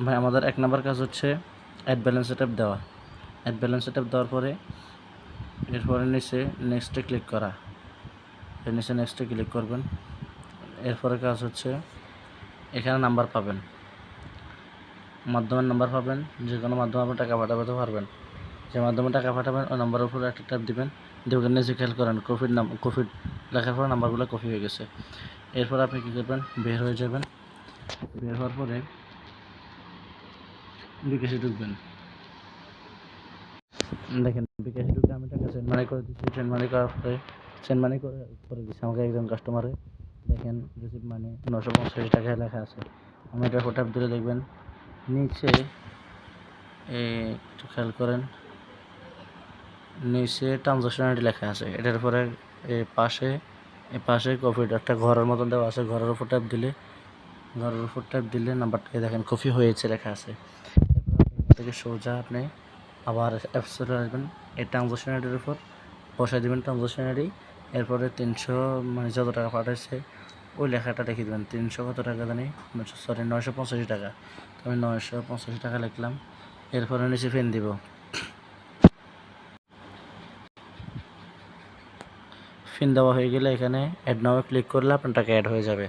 ভাই আমাদের 1 নাম্বার কাজ হচ্ছে অ্যাড ব্যালেন্স সেটআপ দেওয়া। অ্যাড ব্যালেন্স সেটআপ দেওয়ার পরে এরপরে নিচে নেক্সটে ক্লিক করা। এর নিচে নেক্সটে ক্লিক করবেন। এরপরে কাজ হচ্ছে এখানে নাম্বার পাবেন, মাধ্যমের নাম্বার পাবেন, যে কোনো মাধ্যমে আপনি টাকা পাঠাতে পারবেন। যে মাধ্যমে টাকা পাঠাবেন ওই নাম্বারের উপরে একটা ট্যাপ দিবেন, দিয়ে নিচে খেয়াল করেন কোভিড লেখার পরে নাম্বারগুলো কপি হয়ে গেছে। এরপর আপনি কী করবেন, বের হয়ে যাবেন। বের হওয়ার পরে বিকাশে ঢুকবেন। দেখেন বিকাশে ঢুকে আমি টাকা সেন্ড মানি করে দিচ্ছি। সেন্ড মানি করার পরে সেন্ড মানি করে দিচ্ছি আমাকে একজন কাস্টমারে। দেখেন রিসিভ মানি 985 টাকা লেখা আছে। আমি এটা ট্যাপ দিলে দেখবেন নিচে একটু খেয়াল করেন, নিচে ট্রানজাকশন আইডি লেখা আছে। এটার পরে পাশে কপি একটা ঘরের মতন দেওয়া আছে। ঘরের উপর ট্যাপ দিলে নাম্বারটা দেখেন কপি হয়েছে লেখা আছে। এরপর থেকে সোজা আপনি আবার অ্যাপস চলে আসবেন। এই ট্রানজাকশন আইডির উপর বসাই দেবেন ট্রানজাকশন আইডি। এরপরে 300 মানে যত টাকা পাঠাইছে ওই লেখাটা লিখে দেবেন। 300 কত টাকা জানি, সরি 985 টাকা। তো আমি 985 টাকা লিখলাম। এরপরে নিচে পেন দিব। পিন দেওয়া হয়ে গেলে এখানে অ্যাড নাও ক্লিক করলে আপনার টাকা অ্যাড হয়ে যাবে।